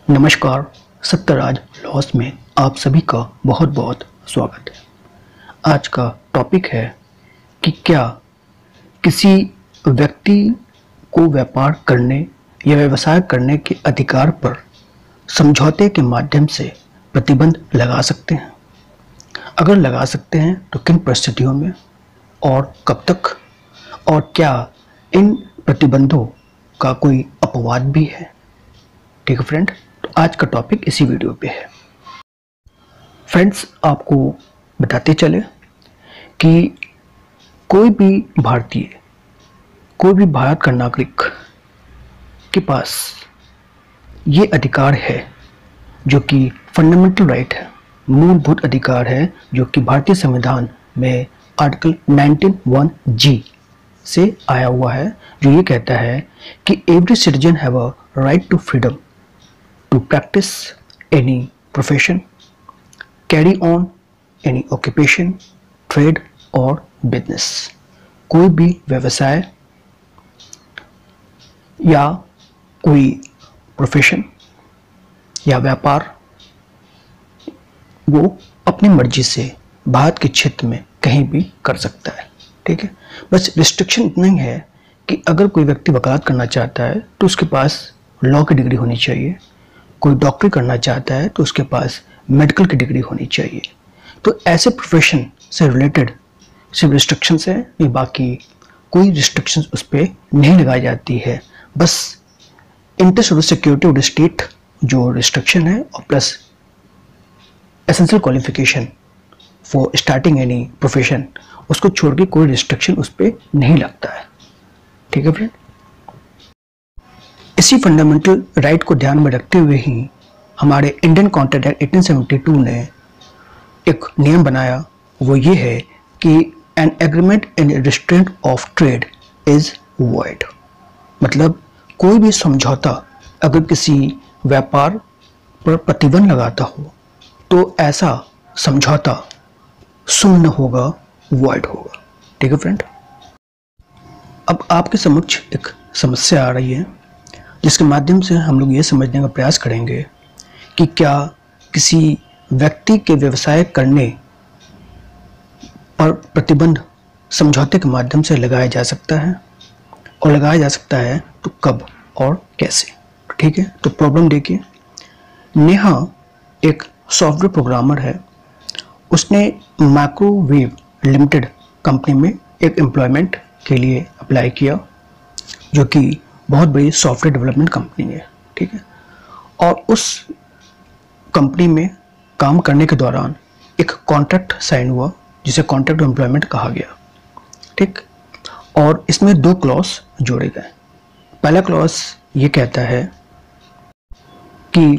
नमस्कार। सत्यराज लॉस में आप सभी का बहुत बहुत स्वागत है। आज का टॉपिक है कि क्या किसी व्यक्ति को व्यापार करने या व्यवसाय करने के अधिकार पर समझौते के माध्यम से प्रतिबंध लगा सकते हैं। अगर लगा सकते हैं तो किन परिस्थितियों में और कब तक, और क्या इन प्रतिबंधों का कोई अपवाद भी है। ठीक है फ्रेंड, तो आज का टॉपिक इसी वीडियो पे है। फ्रेंड्स, आपको बताते चले कि कोई भी भारतीय, कोई भी भारत का नागरिक के पास ये अधिकार है जो कि फंडामेंटल राइट है, मूलभूत अधिकार है, जो कि भारतीय संविधान में आर्टिकल 19(1)(g) से आया हुआ है, जो ये कहता है कि every citizen have a right to freedom to practice any profession, carry on any occupation, trade or business। कोई भी व्यवसाय या कोई प्रोफेशन या व्यापार वो अपनी मर्जी से भारत के क्षेत्र में कहीं भी कर सकता है। ठीक है, बस रिस्ट्रिक्शन इतना ही है कि अगर कोई व्यक्ति वकालत करना चाहता है तो उसके पास लॉ की डिग्री होनी चाहिए, कोई डॉक्टरी करना चाहता है तो उसके पास मेडिकल की डिग्री होनी चाहिए। तो ऐसे प्रोफेशन से रिलेटेड सिर्फ रिस्ट्रिक्शंस है, ये बाकी कोई रिस्ट्रिक्शंस उस पर नहीं लगाई जाती है। बस interest of security of the state जो रिस्ट्रिक्शन है, और plus essential qualification for starting any profession, उसको छोड़ के कोई रिस्ट्रिक्शन उस पर नहीं लगता है। ठीक है फ्रेंड, इसी फंडामेंटल राइट को ध्यान में रखते हुए ही हमारे इंडियन कॉन्ट्रैक्ट एक्ट 1872 ने एक नियम बनाया। वो ये है कि an agreement in restraint of trade is void. मतलब कोई भी समझौता अगर किसी व्यापार पर प्रतिबंध लगाता हो तो ऐसा समझौता शून्य होगा, वॉइड होगा। ठीक है फ्रेंड, अब आपके समक्ष एक समस्या आ रही है जिसके माध्यम से हम लोग ये समझने का प्रयास करेंगे कि क्या किसी व्यक्ति के व्यवसाय करने पर प्रतिबंध समझौते के माध्यम से लगाया जा सकता है, और लगाया जा सकता है तो कब और कैसे। ठीक है, तो प्रॉब्लम देखिए। नेहा एक सॉफ्टवेयर प्रोग्रामर है। उसने माइक्रोवेव लिमिटेड कंपनी में एक एम्प्लॉयमेंट के लिए अप्लाई किया, जो कि बहुत बड़ी सॉफ्टवेयर डेवलपमेंट कंपनी है। ठीक है, और उस कंपनी में काम करने के दौरान एक कॉन्ट्रैक्ट साइन हुआ जिसे कॉन्ट्रैक्ट एम्प्लॉयमेंट कहा गया। ठीक, और इसमें दो क्लॉज जोड़े गए। पहला क्लॉज ये कहता है कि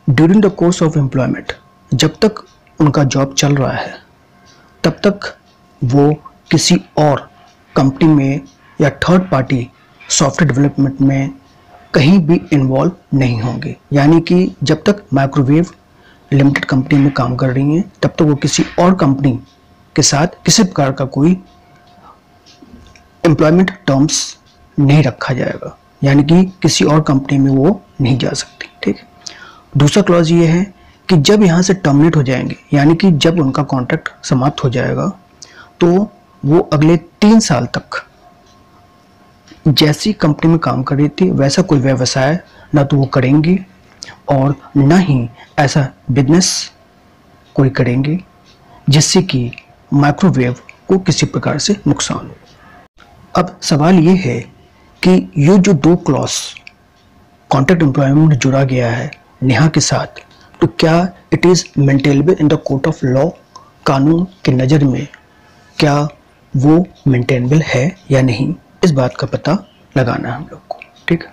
during the course of employment, जब तक उनका जॉब चल रहा है तब तक वो किसी और कंपनी में या थर्ड पार्टी सॉफ्टवेयर डेवलपमेंट में कहीं भी इन्वॉल्व नहीं होंगे। यानी कि जब तक माइक्रोवेव लिमिटेड कंपनी में काम कर रही हैं तब तक वो किसी और कंपनी के साथ किसी प्रकार का कोई एम्प्लॉयमेंट टर्म्स नहीं रखा जाएगा, यानी कि किसी और कंपनी में वो नहीं जा सकती। ठीक है, दूसरा क्लॉज ये है कि जब यहाँ से टर्मिनेट हो जाएंगे, यानी कि जब उनका कॉन्ट्रैक्ट समाप्त हो जाएगा, तो वो अगले 3 साल तक जैसी कंपनी में काम कर रही थी वैसा कोई व्यवसाय ना तो वो करेंगी और ना ही ऐसा बिजनेस कोई करेंगे जिससे कि माइक्रोवेव को किसी प्रकार से नुकसान हो। अब सवाल ये है कि ये जो दो क्लॉज कॉन्ट्रैक्ट एम्प्लॉयमेंट में जुड़ा गया है नेहा के साथ, तो क्या it is maintainable in the court of law, कानून की नज़र में क्या वो मेंटेनेबल है या नहीं, इस बात का पता लगाना है हम लोग को। ठीक है,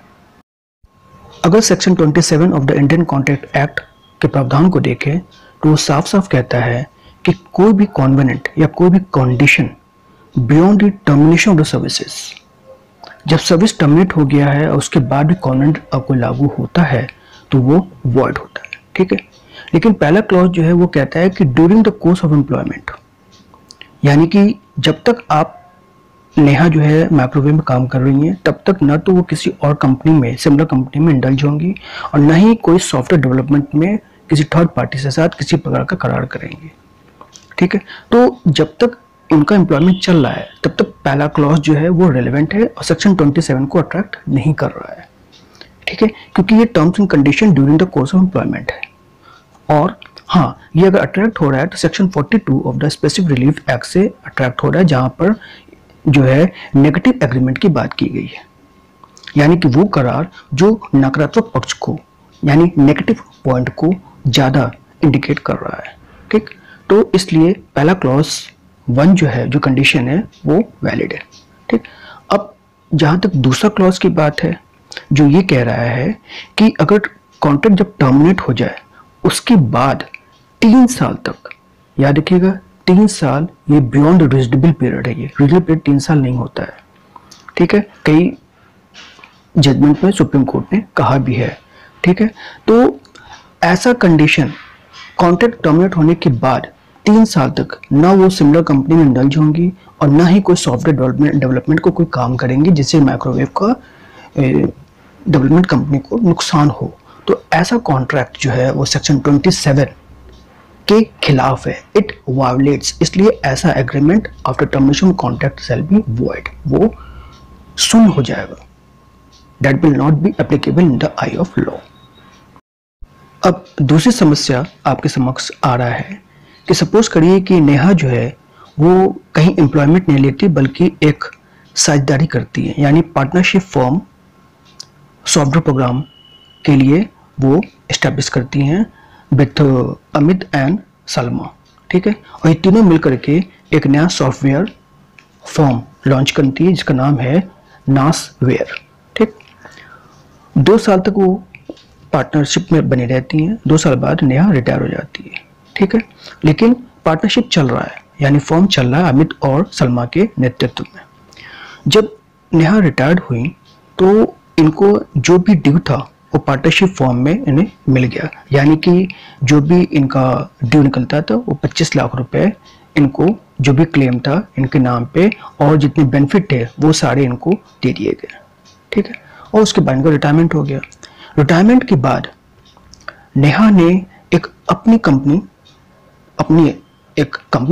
अगर section 27 of the Indian contract act के प्रावधान को देखें तो वो साफ साफ कहता है कि कोई भी कॉन्वेनेंट या कोई भी condition beyond the termination of the services, जब सर्विस टर्मिनेट हो गया है और उसके बाद भी कॉन्वेनेंट आपको लागू होता है तो वो वॉइड होता है। ठीक है, लेकिन पहला क्लॉज जो है वो कहता है कि during the course of employment, यानी कि जब तक आप नेहा जो है माइक्रोवेव में काम कर रही हैं, तब तक ना तो वो किसी और कंपनी में, सिमिलर कंपनी में इंडल्ज होंगी और ना ही कोई सॉफ्टवेयर डेवलपमेंट में किसी थर्ड पार्टी के साथ किसी प्रकार का करार करेंगे। ठीक है, तो जब तक उनका एम्प्लॉयमेंट चल रहा है तब तक पहला क्लॉज जो है वो रेलेवेंट है और सेक्शन 27 को अट्रैक्ट नहीं कर रहा है। ठीक है, क्योंकि ये terms and condition during the course of employment है। और हाँ, ये अगर अट्रैक्ट हो रहा है तो section 42 of the specific relief act से अट्रैक्ट हो रहा है, जहां पर जो है नेगेटिव एग्रीमेंट की बात की गई है, यानी कि वो करार जो नकारात्मक पक्ष को यानी नेगेटिव पॉइंट को ज्यादा इंडिकेट कर रहा है। ठीक, तो इसलिए पहला क्लॉज 1 जो है, जो कंडीशन है वो वैलिड है। ठीक, अब जहां तक दूसरा क्लॉज की बात है, जो ये कह रहा है कि अगर कॉन्ट्रैक्ट जब टर्मिनेट हो जाए उसके बाद 3 साल तक, याद रखिएगा 3 साल, ये बियॉन्ड रिजनेबल पीरियड है, ये रिजनेबल पीरियड 3 साल नहीं होता है। ठीक है, कई जजमेंट में सुप्रीम कोर्ट ने कहा भी है। ठीक है, तो ऐसा कंडीशन कॉन्ट्रैक्ट टर्मिनेट होने के बाद 3 साल तक ना वो सिमिलर कंपनी में इंडल्ज होंगी और ना ही कोई सॉफ्टवेयर डेवलपमेंट को कोई काम करेंगे जिससे माइक्रोवेव का डेवलपमेंट कंपनी को नुकसान हो। तो ऐसा कॉन्ट्रैक्ट जो है वो सेक्शन 27 के खिलाफ है, इट वायलेट्स। इसलिए ऐसा agreement after termination contract shall be void, वो शून्य हो जाएगा, that will not be applicable in the I of law. अब दूसरी समस्या आपके समक्ष आ रहा है कि सपोज करिए कि नेहा जो है वो कहीं एम्प्लॉयमेंट नहीं लेती बल्कि एक साझेदारी करती है, यानी पार्टनरशिप फॉर्म सॉफ्टवेयर प्रोग्राम के लिए वो एस्टैब्लिश करती हैं विथ अमित एंड सलमा। ठीक है, और ये तीनों मिलकर के एक नया सॉफ्टवेयर फॉर्म लॉन्च करती है जिसका नाम है नासवेयर। ठीक, 2 साल तक वो पार्टनरशिप में बनी रहती हैं, 2 साल बाद नेहा रिटायर हो जाती है। ठीक है, लेकिन पार्टनरशिप चल रहा है, यानी फॉर्म चल रहा है अमित और सलमा के नेतृत्व में। जब नेहा रिटायर्ड हुई तो इनको जो भी ड्यू था वो पार्टनरशिप फॉर्म में इन्हें मिल गया, यानी कि जो भी इनका ड्यू निकलता था वो 25 लाख रुपए इनको, जो भी क्लेम था इनके नाम पे और जितने बेनिफिट थे वो सारे इनको दे दिए गए। ठीक है, और उसके बाद इनका रिटायरमेंट हो गया। रिटायरमेंट के बाद नेहा ने एक अपनी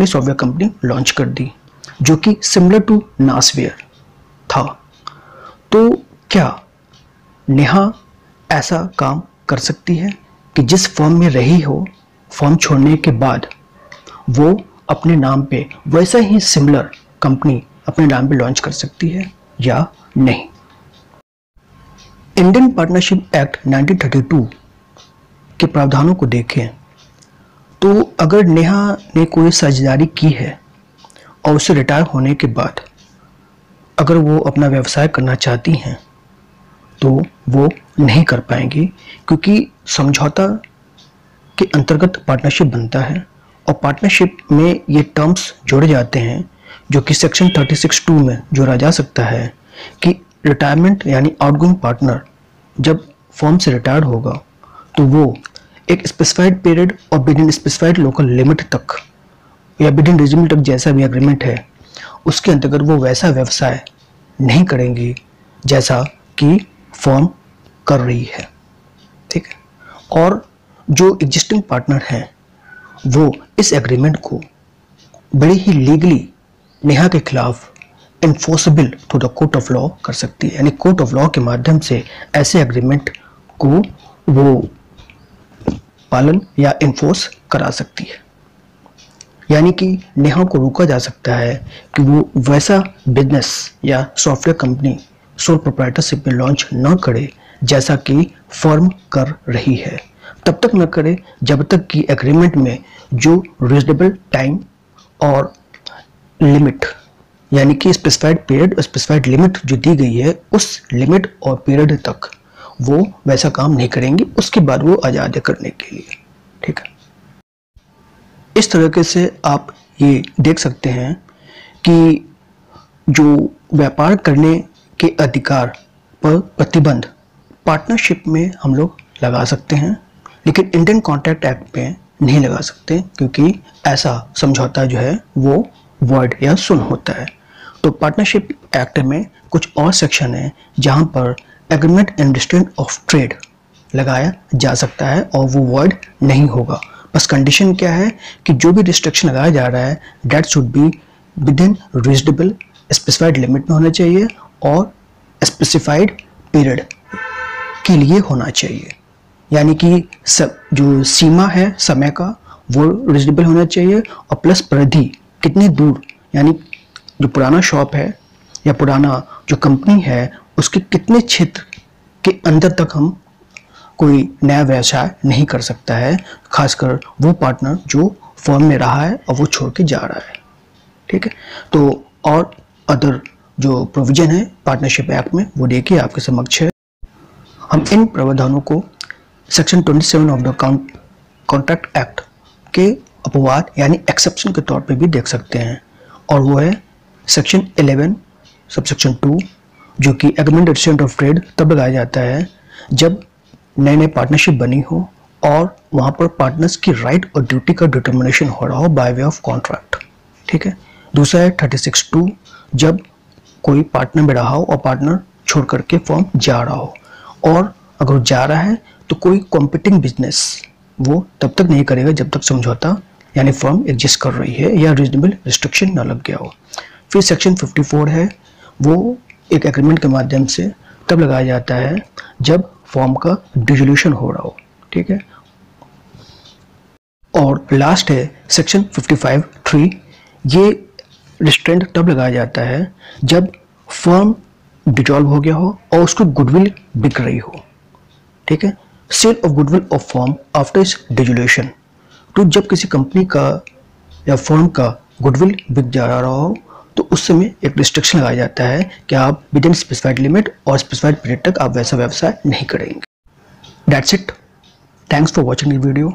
सॉफ्टवेयर कंपनी लॉन्च कर दी जो कि सिमिलर टू नासवेयर था। तो क्या नेहा ऐसा काम कर सकती है कि जिस फॉर्म में रही हो, फॉर्म छोड़ने के बाद वो अपने नाम पे वैसा ही सिमिलर कंपनी अपने नाम पे लॉन्च कर सकती है या नहीं? इंडियन पार्टनरशिप एक्ट 1932 के प्रावधानों को देखें तो अगर नेहा ने कोई साझेदारी की है और उसे रिटायर होने के बाद अगर वो अपना व्यवसाय करना चाहती हैं तो वो नहीं कर पाएंगी, क्योंकि समझौता के अंतर्गत पार्टनरशिप बनता है और पार्टनरशिप में ये टर्म्स जोड़े जाते हैं जो कि सेक्शन 36(2) में जोड़ा जा सकता है कि रिटायरमेंट यानी आउटगोइंग पार्टनर जब फर्म से रिटायर्ड होगा तो वो एक स्पेसिफाइड पीरियड और with in specified local limit तक या विद इन रीजनल तक जैसा भी एग्रीमेंट है उसके अंतर्गत वो वैसा व्यवसाय नहीं करेंगी जैसा कि फर्म कर रही है। ठीक है, और जो एग्जिस्टिंग पार्टनर हैं वो इस एग्रीमेंट को बड़ी ही लीगली नेहा के खिलाफ enforceable to the court of law कर सकती है, यानी कोर्ट ऑफ लॉ के माध्यम से ऐसे एग्रीमेंट को वो पालन या इन्फोर्स करा सकती है, यानी कि नेहा को रोका जा सकता है कि वो वैसा बिजनेस या सॉफ्टवेयर कंपनी सोल प्रोप्राइटरशिप में लॉन्च न करे जैसा कि फर्म कर रही है। तब तक न करे जब तक कि एग्रीमेंट में जो रीजनेबल टाइम और लिमिट यानी कि स्पेसिफाइड पीरियड और स्पेसिफाइड लिमिट जो दी गई है उस लिमिट और पीरियड तक वो वैसा काम नहीं करेंगी, उसके बाद वो आज़ाद है करने के लिए। ठीक है, इस तरीके से आप ये देख सकते हैं कि जो व्यापार करने के अधिकार पर प्रतिबंध पार्टनरशिप में हम लोग लगा सकते हैं, लेकिन इंडियन कॉन्ट्रैक्ट एक्ट में नहीं लगा सकते क्योंकि ऐसा समझौता जो है वो वॉइड या शून्य होता है। तो पार्टनरशिप एक्ट में कुछ और सेक्शन है जहां पर agreement and restraint of trade लगाया जा सकता है और वो वॉइड नहीं होगा। बस कंडीशन क्या है कि जो भी रिस्ट्रिक्शन लगाया जा रहा है that should be with in reasonable specified limit में होना चाहिए और स्पेसिफाइड पीरियड के लिए होना चाहिए। यानी कि सब जो सीमा है समय का वो रीजनेबल होना चाहिए और प्लस परिधि कितनी दूर, यानी जो पुराना शॉप है या पुराना जो कंपनी है उसके कितने क्षेत्र के अंदर तक हम कोई नया व्यवसाय नहीं कर सकता है, खासकर वो पार्टनर जो फर्म में रहा है और वो छोड़ के जा रहा है। ठीक है, तो और अदर जो प्रोविजन है पार्टनरशिप एक्ट में वो देखिए आपके समक्ष है। हम इन प्रावधानों को section 27 of the contract act के अपवाद यानी एक्सेप्शन के तौर पे भी देख सकते हैं, और वो है सेक्शन 11 सबसेक्शन 2 जो कि एग्रीमेंट रिस्ट्रेंट ऑफ ट्रेड तब लगाया जाता है जब नए नए पार्टनरशिप बनी हो और वहाँ पर पार्टनर्स की राइट और ड्यूटी का डिटर्मिनेशन हो रहा हो बाय वे ऑफ कॉन्ट्रैक्ट। ठीक है, दूसरा है 36(2) जब कोई पार्टनर में रहा हो और पार्टनर छोड़ करके फर्म जा रहा हो, और अगर जा रहा है तो कोई कॉम्पिटिंग बिजनेस वो तब तक नहीं करेगा जब तक समझौता यानी फर्म एग्जिस्ट कर रही है या रीजनेबल रिस्ट्रिक्शन ना लग गया हो। फिर सेक्शन 54 है, वो एक एग्रीमेंट के माध्यम से तब लगाया जाता है जब फर्म का डिसोल्यूशन हो रहा हो। ठीक है, और लास्ट है सेक्शन 55(3) ये रिस्ट्रेंट तब लगाया जाता है जब फर्म डिसॉल्व हो गया हो और उसकी गुडविल बिक रही हो। ठीक है, sale of goodwill of firm after its dissolution, तो जब किसी कंपनी का या फर्म का गुडविल बिक जा रहा हो तो उस समय एक रिस्ट्रिक्शन लगाया जाता है कि आप विद इन स्पेसिफाइड लिमिट और स्पेसिफाइड पीरियड तक आप वैसा व्यवसाय नहीं करेंगे। That's it, thanks for watching this video.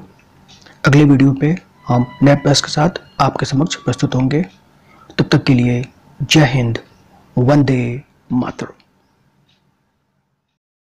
अगले वीडियो पे हम नए प्रयास के साथ आपके समक्ष प्रस्तुत होंगे। तब तक के लिए जय हिंद, वंदे मातरम।